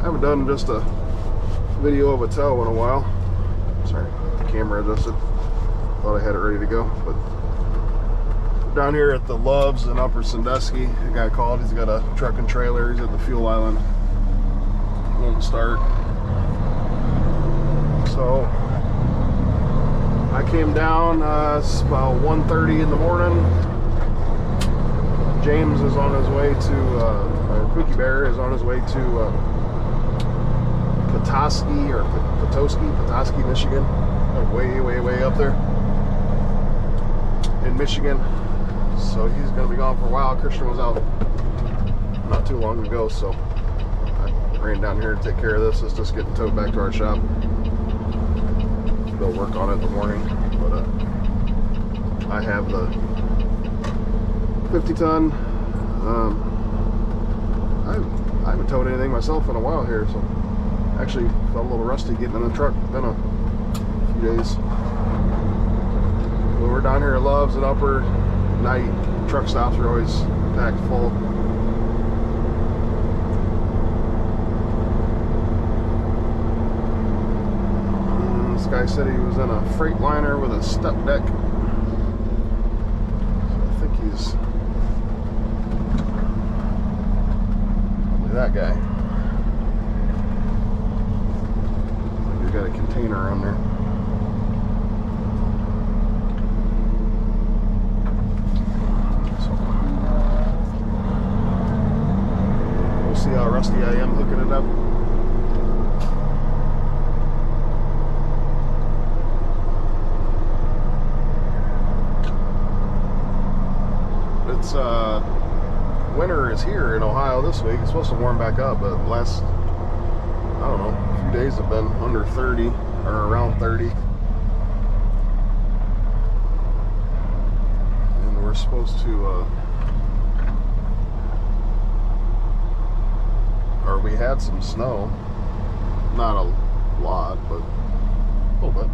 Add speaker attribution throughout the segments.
Speaker 1: haven't done just a video of a tow in a while. Sorry, the camera adjusted. Thought I had it ready to go. But down here at the Loves in Upper Sandusky, a guy called. He's got a truck and trailer. He's at the fuel island. Won't start. So I came down. It's about 1:30 in the morning. James is on his way to, or Cookie Bear is on his way to Petoskey, Michigan. Like way up there in Michigan. So he's going to be gone for a while. Christian was out not too long ago, so I ran down here to take care of this. It's just getting towed back to our shop. Go work on it in the morning. But I have the 50-ton. I haven't towed anything myself in a while here, so actually felt a little rusty getting in the truck. Been a few days. But we're down here at Loves and Upper. Night truck stops are always packed full. This guy said he was in a Freightliner with a step deck. I think he's that guy. He's got a container on there. So we'll see how rusty I am hooking it up. It's winter is here in Ohio this week. It's supposed to warm back up, but last, I don't know, a few days have been under 30 or around 30. And we're supposed to, or we had some snow. Not a lot, but a little bit.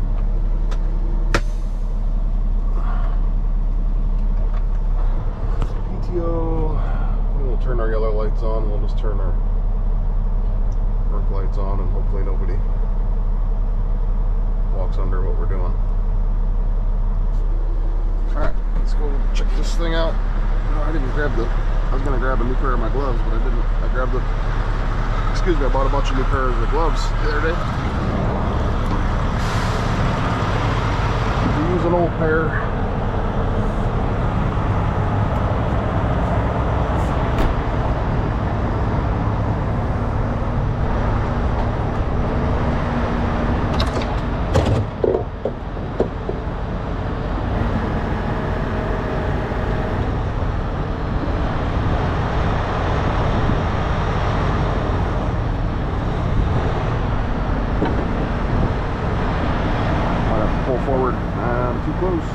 Speaker 1: We'll turn our yellow lights on. We'll just turn our work lights on, and hopefully nobody walks under what we're doing. Alright, let's go check this thing out. No, I didn't grab I was going to grab a new pair of my gloves, but I didn't. I grabbed I bought a bunch of new pairs of gloves the other day. To use an old pair. Forward, I'm too close.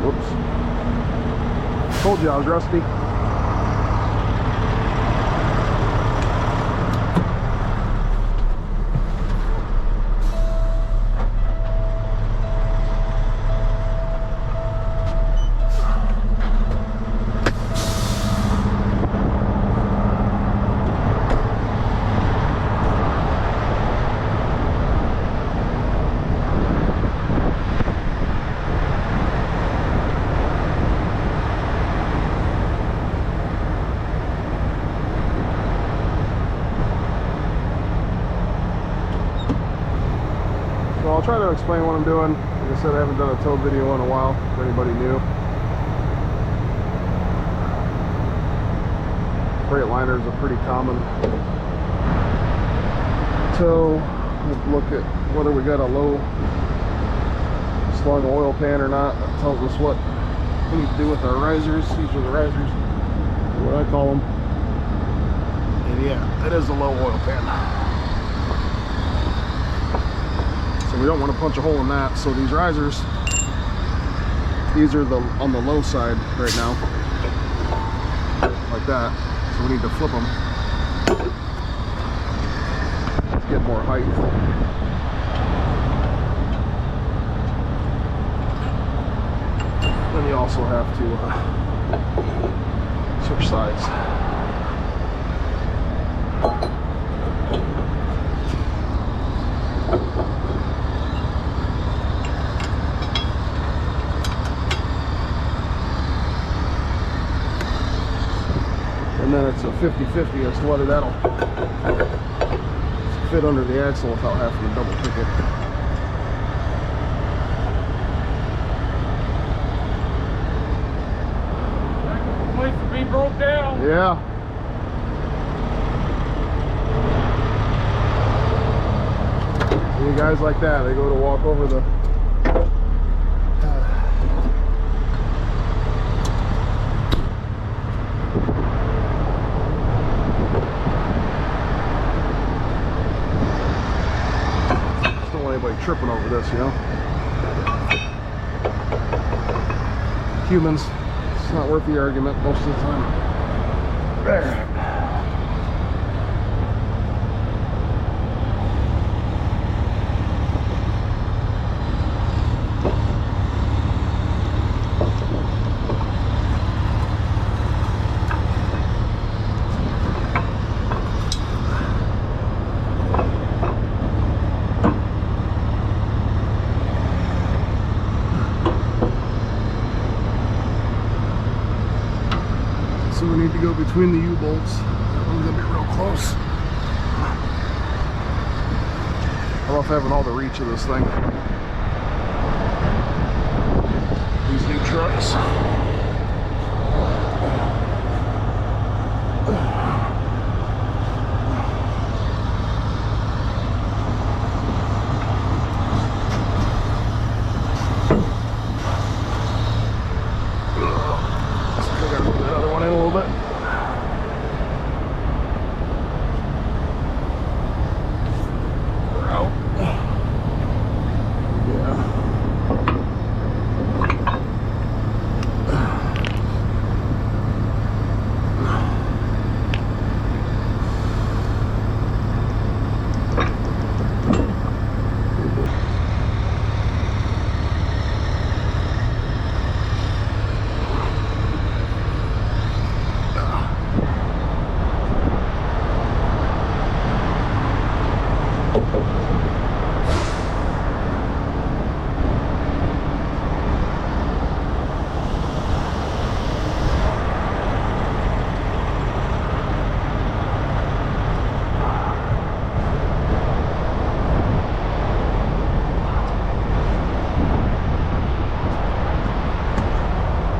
Speaker 1: Whoops. Told you I was rusty. So I'll try to explain what I'm doing. Like I said, I haven't done a tow video in a while, for anybody new. Freightliners are pretty common tow. We'll look at whether we got a low slung oil pan or not. That tells us what we need to do with our risers. These are the risers, what I call them. And yeah, that is a low oil pan. We don't want to punch a hole in that, so these risers, these are on the low side right now, like that. So we need to flip them to get more height. Then you also have to switch sides. And then it's a 50-50 as to whether that'll fit under the axle without having to double pick it.
Speaker 2: Place to be broke down.
Speaker 1: Yeah. You guys like that, they go to walk over the don't want anybody tripping over this, you know. Humans, it's not worth the argument most of the time. There. So we need to go between the U-bolts. That one's gonna be real close. I love having all the reach of this thing. These new trucks.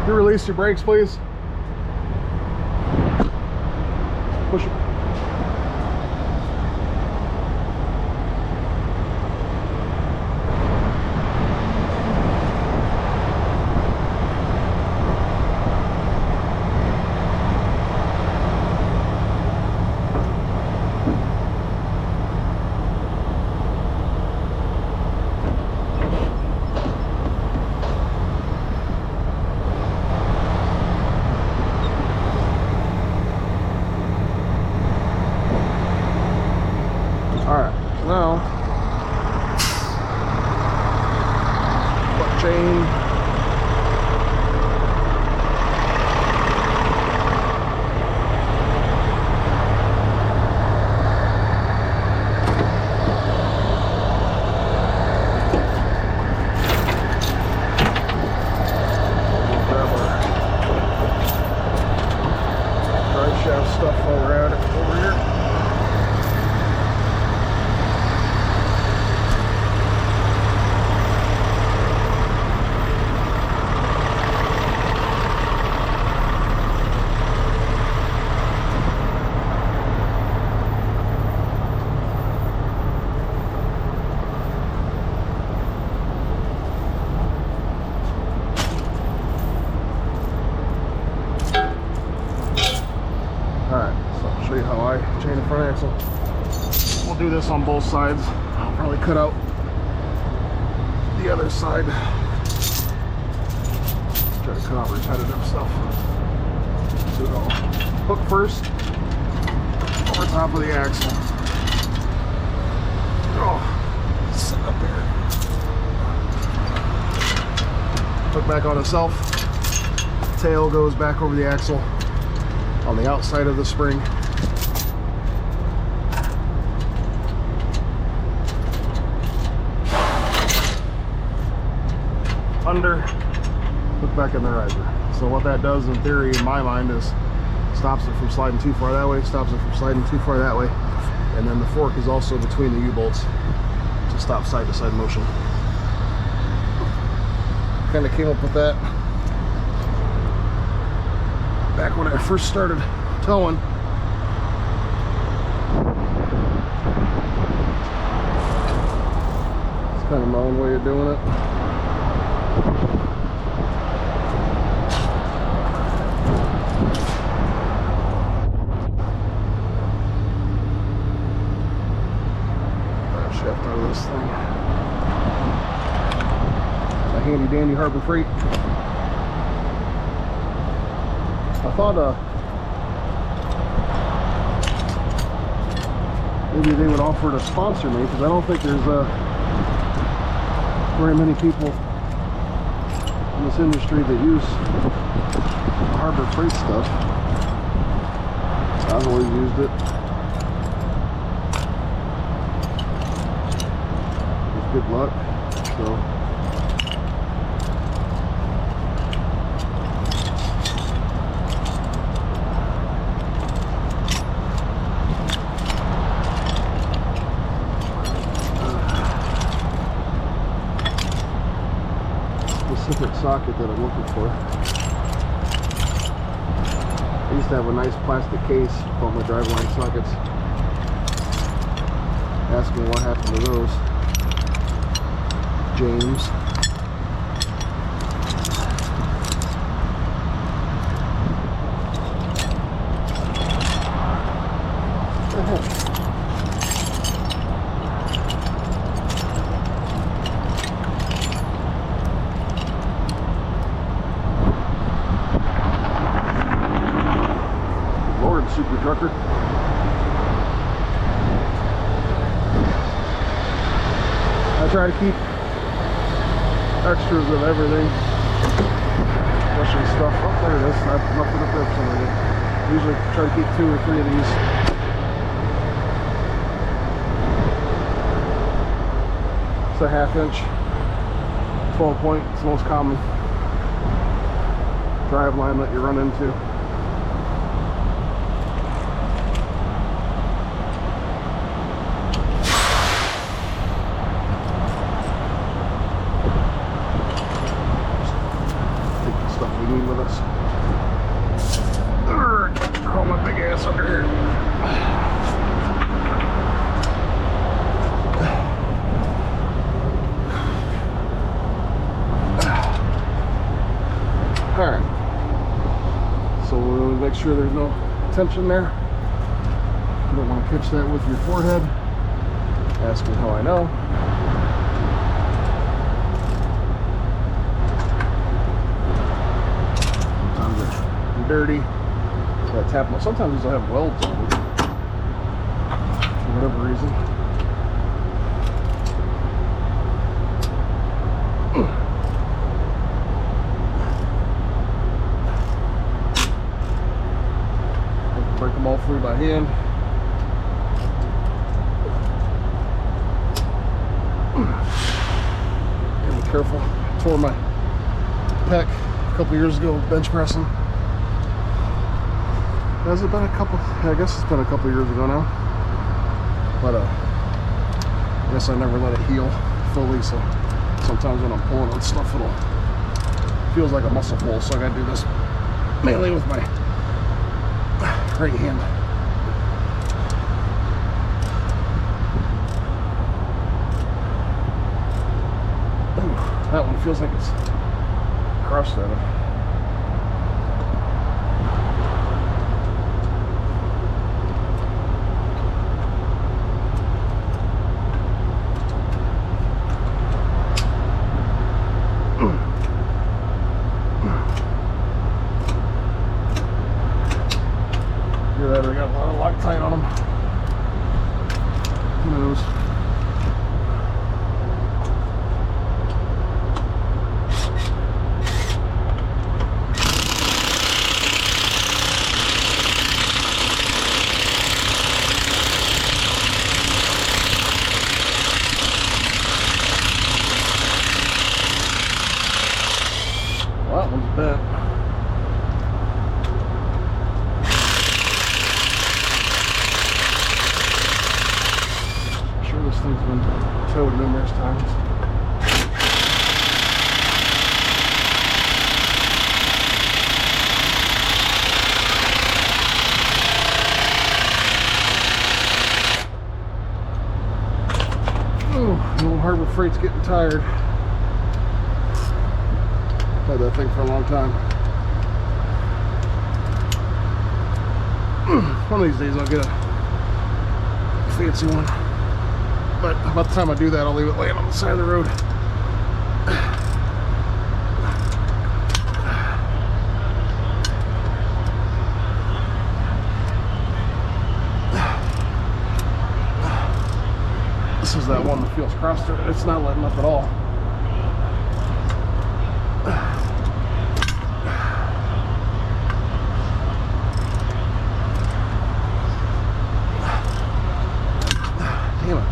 Speaker 1: You release your brakes, please. Push it. Now, butt chain. Grab our drive shaft stuff while we're at it over here. Show you how I chain the front axle. We'll do this on both sides. I'll probably cut out the other side. Try to cut out repetitive stuff. So I'll hook first over top of the axle. Oh, sit up here. Hook back on itself. Tail goes back over the axle on the outside of the spring. Under, hook back in the riser. So what that does in theory in my mind is Stops it from sliding too far that way, stops it from sliding too far that way. And then the fork is also between the U-bolts to stop side-to-side motion. Kind of came up with that back when I first started towing. It's kind of my own way of doing it. Shaft out of this thing. A handy dandy Harbor Freight. I thought maybe they would offer to sponsor me, because I don't think there's very many people in this industry that use Harbor Freight stuff. I've always used it. With good luck. So specific socket that I'm looking for. I used to have a nice plastic case with all my driveline sockets. Ask me what happened to those. James. Lord, super trucker. I try to keep extras of everything, especially stuff. Oh, there it is. I left it up there for some reason. Usually try to keep 2 or 3 of these. It's a 1/2 inch 12 point. It's the most common drive line that you run into. With us. Crawl my big ass under here. Alright. So we'll make sure there's no tension there. You don't want to catch that with your forehead. Ask me how I know. Dirty. So I tap them. Sometimes these will have welds on them for whatever reason. I can break them all free by hand. Gotta be careful. Tore my pec a couple years ago bench pressing. Has it been a couple? I guess it's been a couple years ago now. But I guess I never let it heal fully, so sometimes when I'm pulling on stuff, it feels like a muscle pull. So I gotta do this mainly with my right hand. Ooh, that one feels like it's crushed at it. Hear that? I got a lot of Loctite on them. Who knows? Well, that one's bent. numerous times. The old Harbor Freight's getting tired. Had that thing for a long time. One of these days I'll get a fancy one. But by the time I do that, I'll leave it laying on the side of the road. This is that one that feels crossed. It's not letting up at all. Damn it.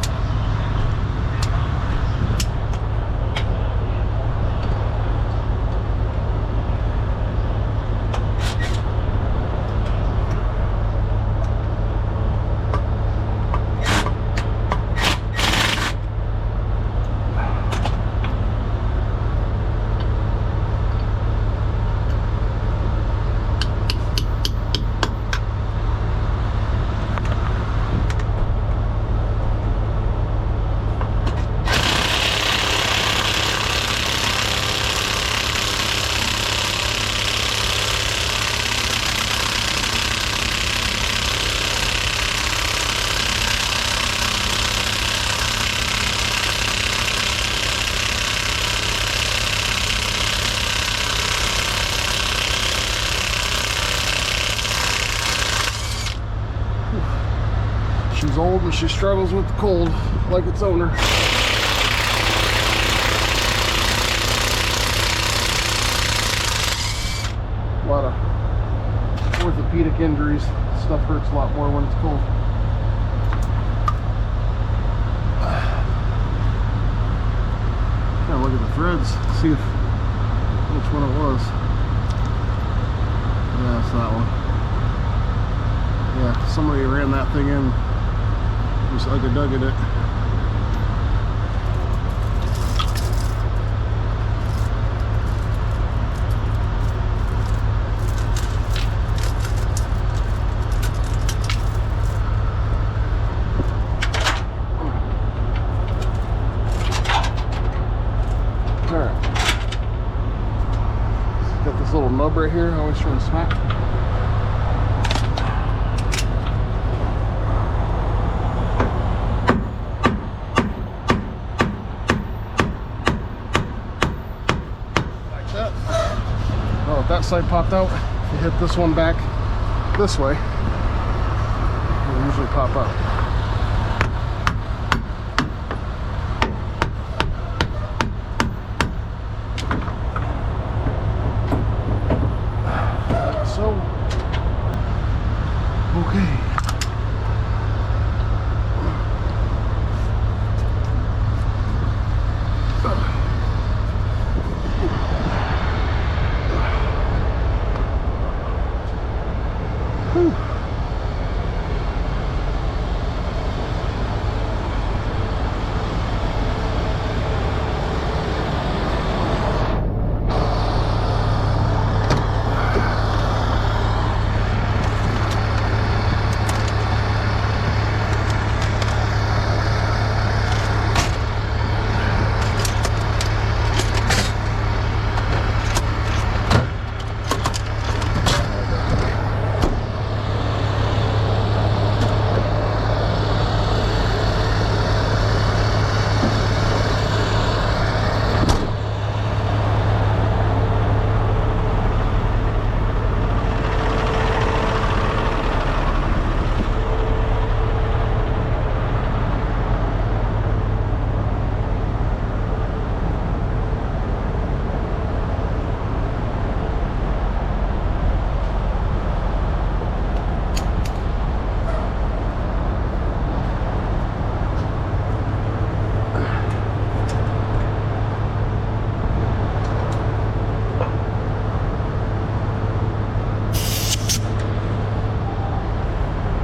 Speaker 1: She's old and she struggles with the cold like its owner. A lot of orthopedic injuries. Stuff hurts a lot more when it's cold. Gotta look at the threads, see if which one it was. Yeah, it's that one. Yeah, somebody ran that thing in. Just dug at it. Alright. Got this little nub right here, always trying to smack. That side popped out. If you hit this one back this way, it'll usually pop out. So, okay.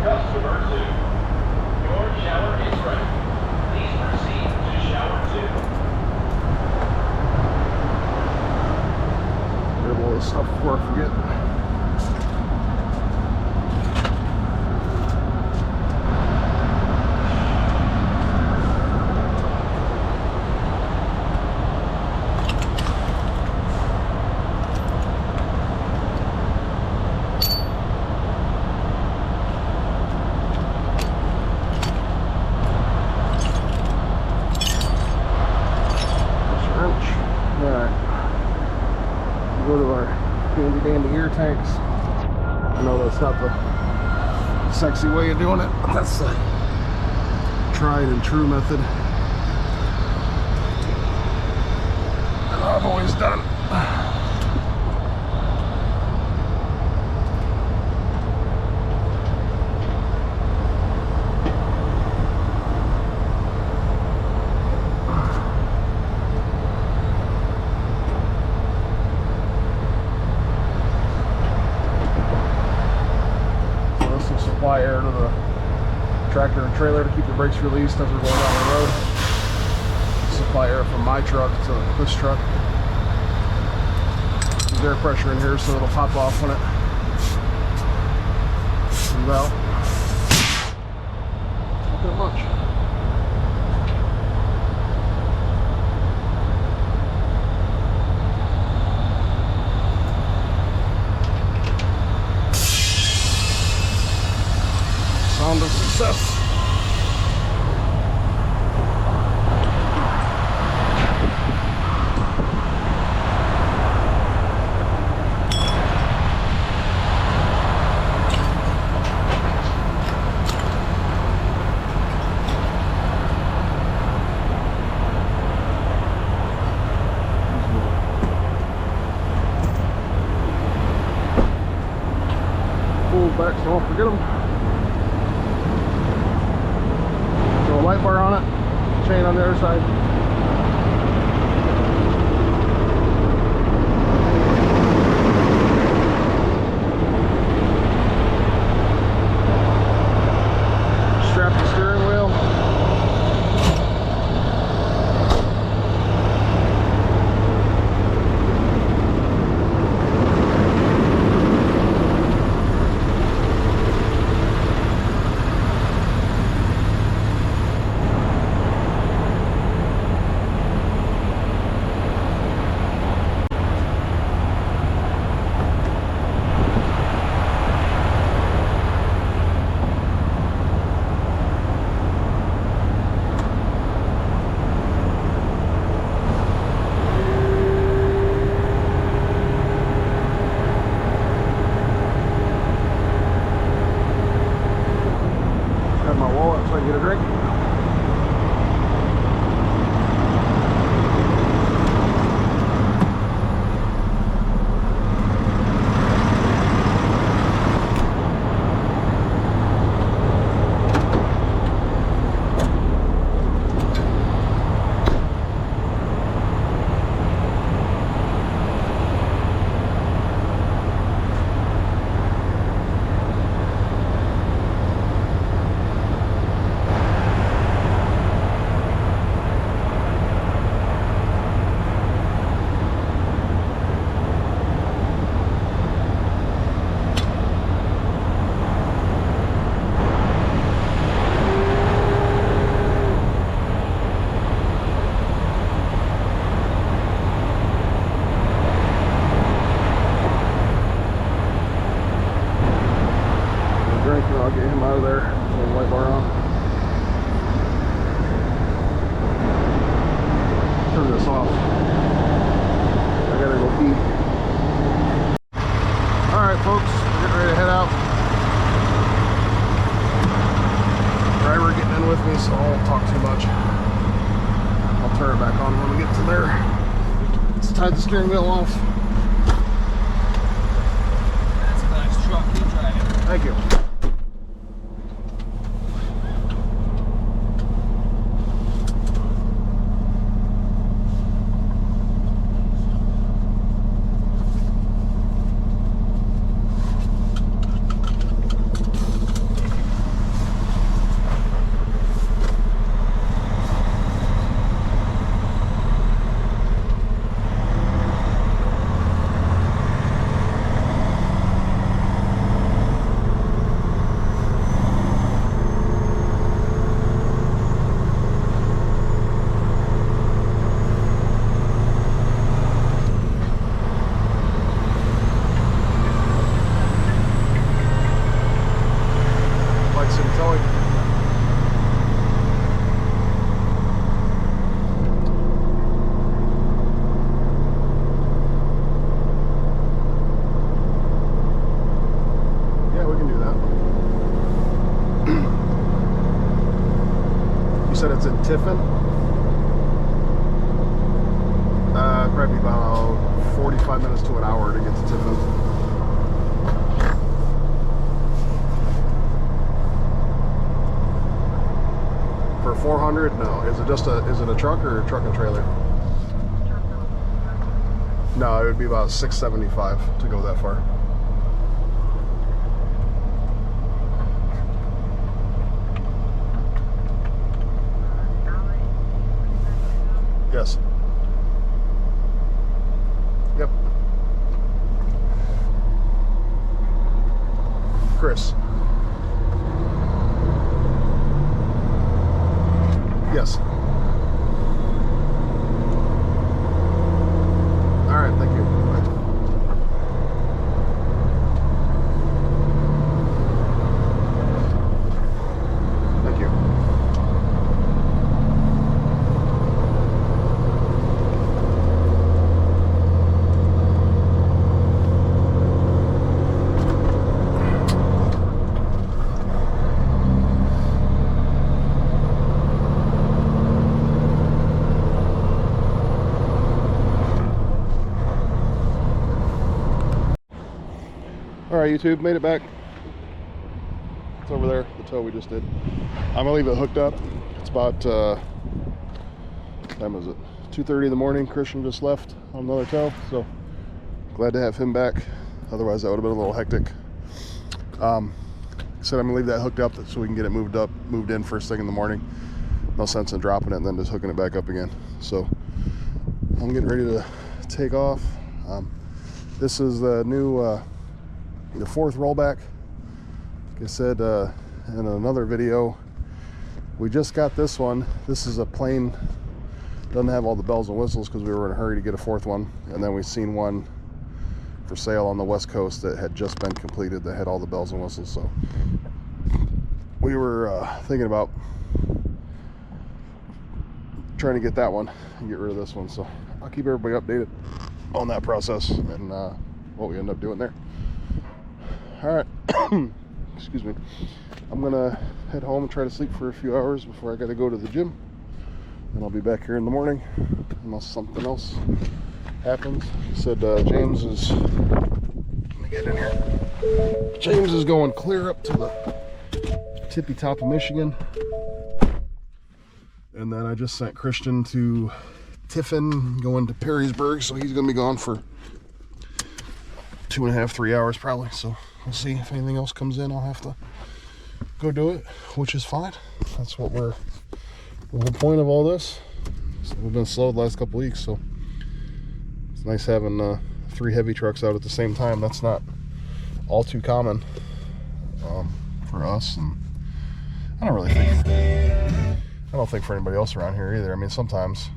Speaker 3: Customer 2, your shower is ready. Please proceed to shower 2.
Speaker 1: tanks. I know that's not the sexy way of doing it, but that's the tried and true method that I've always done. Supply air to the tractor and trailer to keep the brakes released as we're going down the road. Supply air from my truck to this truck. There's air pressure in here so it'll pop off when it comes out. Not that much. Sound of success. Pull back so I don't forget them. Light bar on it, chain on the other side. Strap the steering wheel. So I can get a drink. I'll get him out of there. Put the light bar on. Turn this off. I gotta go pee. Alright folks, we're getting ready to head out. Driver getting in with me, so I won't talk too much. I'll turn it back on when we get to there. Let's tie the steering wheel off.
Speaker 2: That's a nice truck you're driving.
Speaker 1: Thank you. said it's in Tiffin. Probably about 45 minutes to an hour to get to Tiffin. For 400? No. Is it a truck or a truck and trailer? No, it would be about $675 to go that far. Yes. Yep. Chris. Yes. All right, thank you. Bye. Thank you. All right, YouTube, made it back. It's over there, the tow we just did. I'm gonna leave it hooked up. It's about, what time is it? 2:30 in the morning. Christian just left on another tow, so glad to have him back. Otherwise, that would have been a little hectic. I said I'm gonna leave that hooked up so we can get it moved in first thing in the morning. No sense in dropping it and then just hooking it back up again. So I'm getting ready to take off. This is the new, the fourth rollback. Like I said in another video, we just got this one. This is a plain, doesn't have all the bells and whistles because we were in a hurry to get a fourth one, and then we seen one for sale on the West Coast that had just been completed that had all the bells and whistles. So we were thinking about trying to get that one and get rid of this one. So I'll keep everybody updated on that process and what we end up doing there. All right. Excuse me. I'm gonna head home and try to sleep for a few hours before I gotta go to the gym, and I'll be back here in the morning unless something else happens. He said James is, let me get in here. James is going clear up to the tippy top of Michigan, and then I just sent Christian to Tiffin, going to Perrysburg, so he's gonna be gone for 2.5 to 3 hours probably. So we'll see if anything else comes in. I'll have to go do it, which is fine. That's what the whole point of all this. So we've been slow the last couple weeks, so it's nice having 3 heavy trucks out at the same time. That's not all too common for us, and I don't think for anybody else around here either. I mean, sometimes,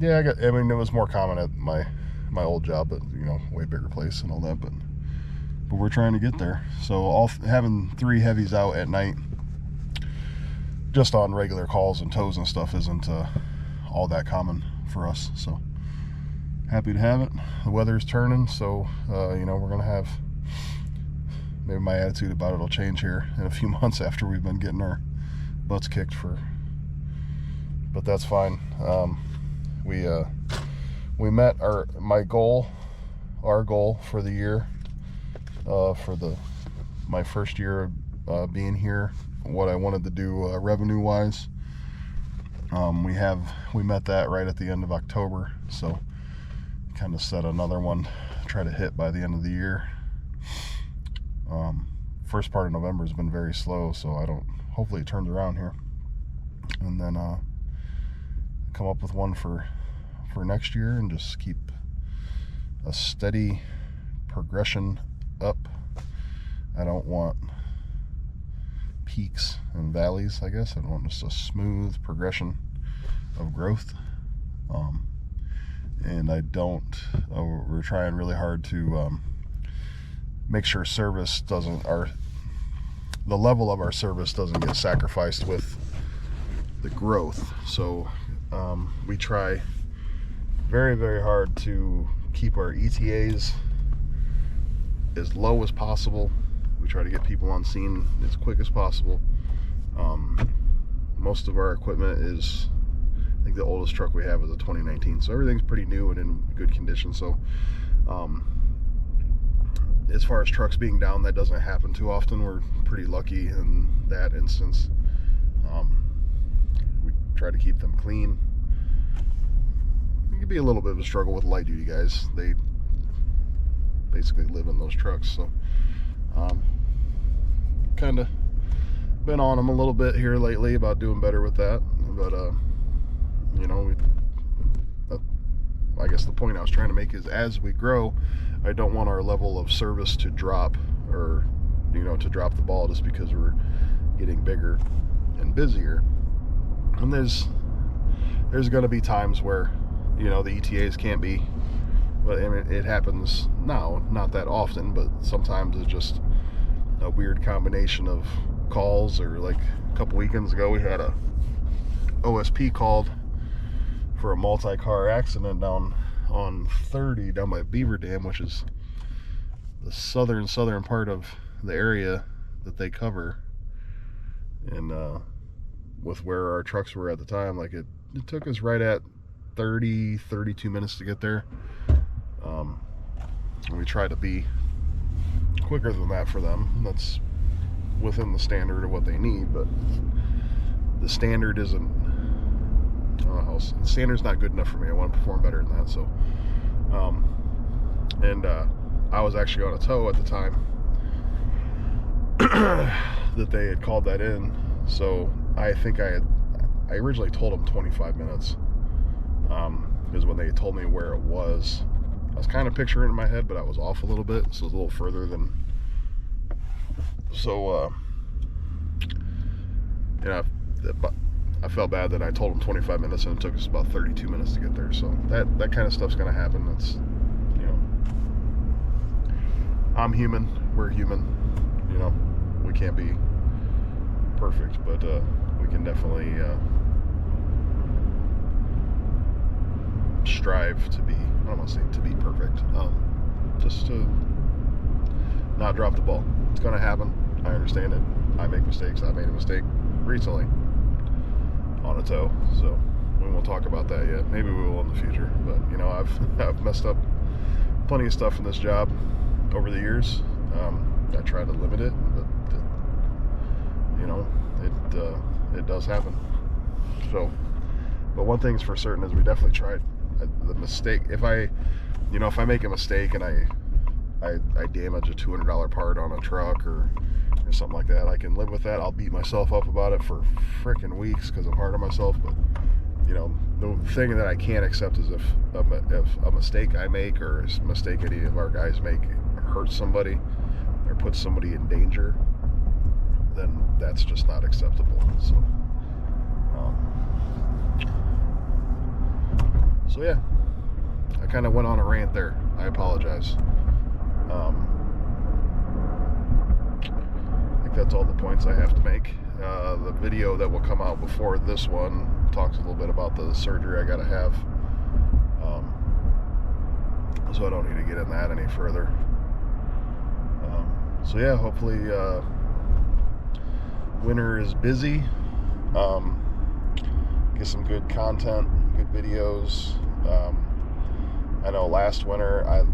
Speaker 1: yeah, I mean, it was more common at my old job, but you know, way bigger place and all that, but we're trying to get there. So having 3 heavies out at night just on regular calls and tows and stuff isn't all that common for us, so happy to have it. The weather's turning, so you know, we're gonna have, maybe my attitude about it will change here in a few months after we've been getting our butts kicked but that's fine. We met our goal for the year, for my first year being here, what I wanted to do revenue wise. We met that right at the end of October, so kind of set another one, try to hit by the end of the year. First part of November has been very slow, so hopefully it turns around here, and then come up with one for next year and just keep a steady progression up. I don't want peaks and valleys, I guess. I want just a smooth progression of growth. And we're trying really hard to make sure the level of our service doesn't get sacrificed with the growth. So we try very, very hard to keep our ETAs as low as possible. We try to get people on scene as quick as possible. most of our equipment is, I think the oldest truck we have is a 2019, so everything's pretty new and in good condition. So as far as trucks being down, that doesn't happen too often. We're pretty lucky in that instance. We try to keep them clean. It could be a little bit of a struggle with light duty guys. They basically live in those trucks, so kind of been on them a little bit here lately about doing better with that. But you know, I guess the point I was trying to make is, as we grow, I don't want our level of service to drop, or, you know, to drop the ball just because we're getting bigger and busier. And there's going to be times where, you know, the ETAs can't be, but I mean, it happens now, not that often, but sometimes it's just a weird combination of calls. Or like a couple weekends ago, we had a OSP called for a multi-car accident down on 30 down by Beaver Dam, which is the southern part of the area that they cover. And with where our trucks were at the time, like it took us right at 32 minutes to get there. And we try to be quicker than that for them. That's within the standard of what they need, but the standard isn't, the standard's not good enough for me. I want to perform better than that. So I was actually on a tow at the time that they had called that in. So I think I originally told them 25 minutes, because when they told me where it was, I was kind of picturing it in my head, but I was off a little bit, so it was a little further than. So you know, I felt bad that I told them 25 minutes and it took us about 32 minutes to get there. So that kind of stuff's going to happen. That's, you know, I'm human, we're human, you know, we can't be perfect, but we can definitely strive to be, I don't want to say to be perfect, just to not drop the ball. It's going to happen. I understand it. I make mistakes. I made a mistake recently on a tow, so we won't talk about that yet. Maybe we will in the future, but you know, I've messed up plenty of stuff in this job over the years. I try to limit it, but you know, it does happen. So, but one thing's for certain is we definitely tried the mistake. If I make a mistake and I damage a $200 part on a truck or something like that, I can live with that. I'll beat myself up about it for freaking weeks because I'm hard on myself. But you know, the thing that I can't accept is if a mistake I make, or a mistake any of our guys make, hurts somebody or puts somebody in danger, then that's just not acceptable. So yeah, I kind of went on a rant there. I apologize. I think that's all the points I have to make. The video that will come out before this one talks a little bit about the surgery I gotta have, so I don't need to get in that any further. So yeah, hopefully winter is busy. Get some good content, good videos. I know last winter I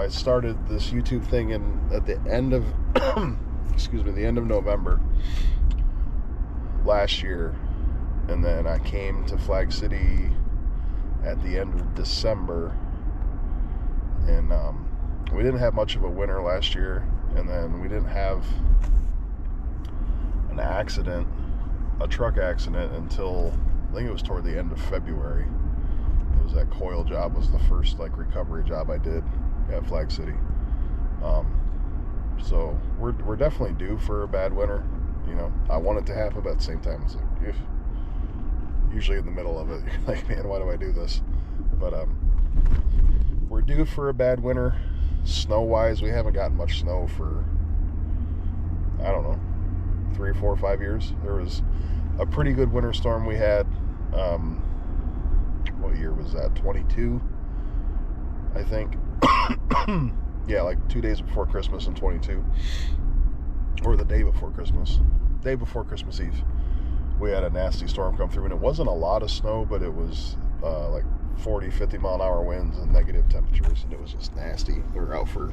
Speaker 1: started this YouTube thing at the end of the end of November last year, and then I came to Flag City at the end of December, and we didn't have much of a winter last year, and then we didn't have an accident, a truck accident, until I think it was toward the end of February. It was that coil job, was the first like recovery job I did at Flag City. So we're definitely due for a bad winter. You know, I want it to happen, but at the same time, it's like, usually in the middle of it, you're like, man, why do I do this? But we're due for a bad winter. Snow-wise, we haven't gotten much snow for, I don't know, 3 or 4 or 5 years. There was a pretty good winter storm we had. What year was that? 22, I think. Yeah, like 2 days before Christmas in 22, or the day before Christmas Eve. we had a nasty storm come through, and it wasn't a lot of snow, but it was like 40, 50 mile an hour winds and negative temperatures, and it was just nasty. We were out for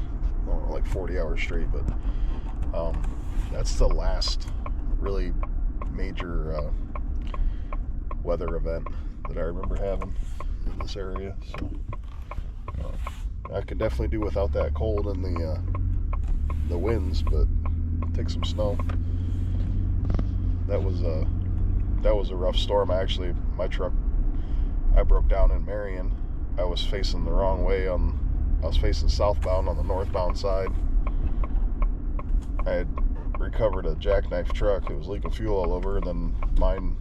Speaker 1: like 40 hours straight, but that's the last really major weather event that I remember having in this area. So I could definitely do without that cold and the winds, but take some snow. That was a rough storm. My truck, I broke down in Marion. I was facing the wrong way I was facing southbound on the northbound side. I had recovered a jackknife truck. It was leaking fuel all over, and then mine,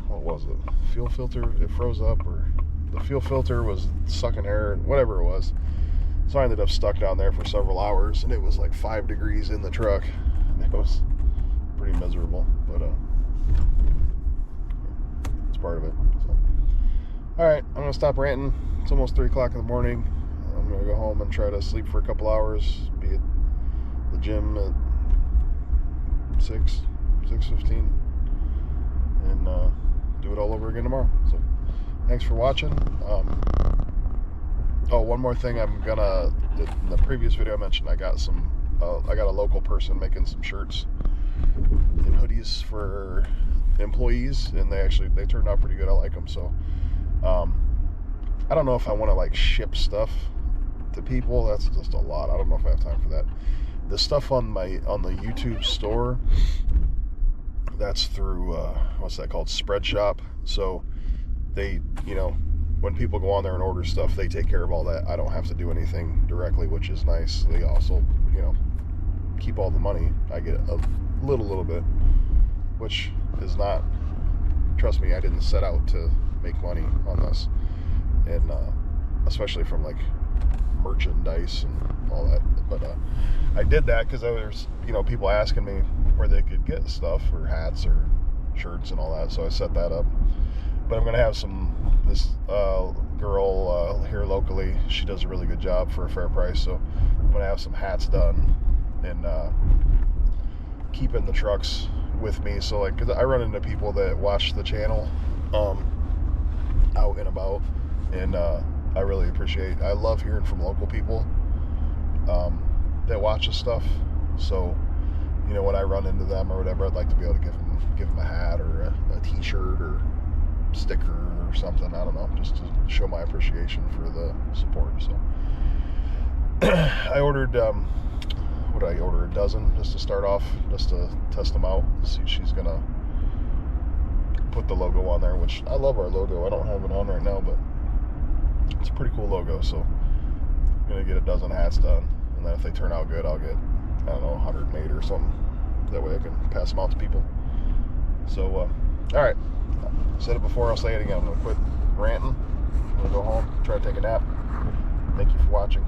Speaker 1: what was it? Fuel filter, it froze up, or the fuel filter was sucking air, whatever it was. So I ended up stuck down there for several hours, and it was like 5 degrees in the truck. It was pretty miserable, but it's part of it. So, all right, I'm gonna stop ranting. It's almost 3 o'clock in the morning. I'm gonna go home and try to sleep for a couple hours. Be at the gym at 6:15, and do it all over again tomorrow. So, thanks for watching. Oh, one more thing. In the previous video I mentioned, I got a local person making some shirts and hoodies for employees, and they turned out pretty good. I like them. So I don't know if I want to like ship stuff to people. That's just a lot. I don't know if I have time for that. The stuff on the YouTube store, that's through what's that called, Spreadshop. So they, when people go on there and order stuff, they take care of all that. I don't have to do anything directly, which is nice. They also, keep all the money. I get a little bit, which is not, trust me, I didn't set out to make money on this. And especially from like merchandise and all that. But I did that because there was, people asking me where they could get stuff, or hats or shirts and all that. So I set that up. But I'm going to have this girl here locally, she does a really good job for a fair price. So I'm going to have some hats done, and keeping the trucks with me. So like, because I run into people that watch the channel out and about, and I really I love hearing from local people that watch this stuff. So when I run into them or whatever, I'd like to be able to give them a hat or a t-shirt or sticker or something. I don't know, just to show my appreciation for the support. So I ordered what did I order, a dozen just to start off, just to test them out. See, she's gonna put the logo on there, which I love our logo. I don't have it on right now, but it's a pretty cool logo. So I'm gonna get a dozen hats done, and then if they turn out good, I'll get, I don't know, 100 made or something. That way I can pass them out to people. So all right, I said it before, I'll say it again. I'm gonna quit ranting. I'm gonna go home, try to take a nap. Thank you for watching.